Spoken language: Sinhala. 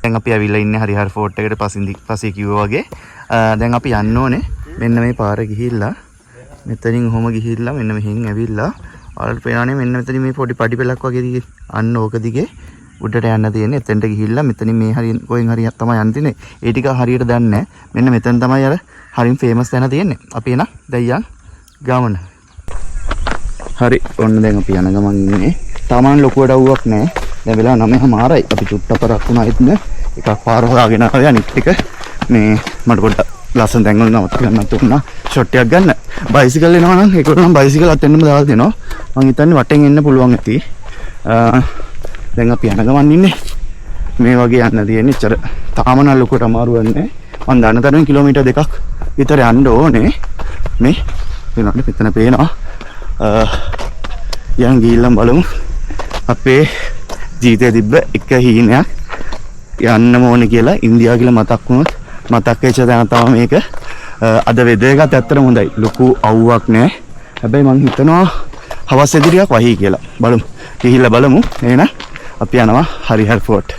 දැන් අපි ඇවිල්ලා ඉන්නේ හරිහර ෆෝර්ට් එකට පස්සේ කිව්වා වගේ. දැන් අපි යන්න ඕනේ මෙන්න මේ පාර ගිහිල්ලා මෙතනින් ඔහොම ගිහිල්ලා මෙන්න මෙහෙන් ඇවිල්ලා ඔයාලට පේනවනේ මෙන්න මෙතනින් මේ පොඩි පඩි පෙලක් වගේ දිගේ අන්න ඕක දිගේ උඩට යන්න තියෙන්නේ. එතෙන්ට ගිහිල්ලා මෙතනින් මේ හරිය කොහෙන් හරිය තමයි යන්න තියෙන්නේ. ඒ ටික හරියට දන්නේ නැහැ. මෙන්න මෙතන තමයි අර හරිම ෆේමස් තැන තියෙන්නේ. අපි එන දැන් ගමන. හරි ඔන්න දැන් අපි යන ගමන් ඉන්නේ. තාමාන ලොකුවට අවුවක් නැහැ. දැන් වෙලා 9:00මාරයි. අපි චුට්ටක් පරක් වුණා ඉතින් එකක් පාර හොයාගෙන ආවා අනිත් ටික මේ මට පොඩ්ඩක් ලස්සන තැන් වල නවත්ත ගන්නත් උනා ෂොට් එකක් ගන්න. බයිසිකල් එනවා නම් ඒකවල නම් බයිසිකල් අතෙන්නම දාලා දෙනවා. මං හිතන්නේ වටෙන් එන්න පුළුවන් ඇති. දැන් අපි යන ගමන් ඉන්නේ. මේ වගේ යන්න තියෙන්නේ. ඉතර තාම නම් ලොකුවට අමාරු වෙන්නේ. මං දන්න තරමින් කිලෝමීටර් 2ක් විතර යන්න ඕනේ. මේ වෙනකොට මෙතන පේනවා. යන් ගිහිල්ලා බලමු. අපේ ජීවිතේ තිබ්බ එක හීනයක් යන්න ඕනේ කියලා ඉන්දියාව කියලා මතක් වුණොත් මතක් වෙච්ච තැන තමයි මේක. අද වෙදර් එකත් ඇත්තටම හොඳයි. ලොකු අවුවක් නැහැ. හැබැයි මං හිතනවා හවස් එදිරියක් වහී කියලා. බලමු. ගිහිල්ලා බලමු. එහෙනම් අපි යනවා හරිහර ෆෝර්ට්.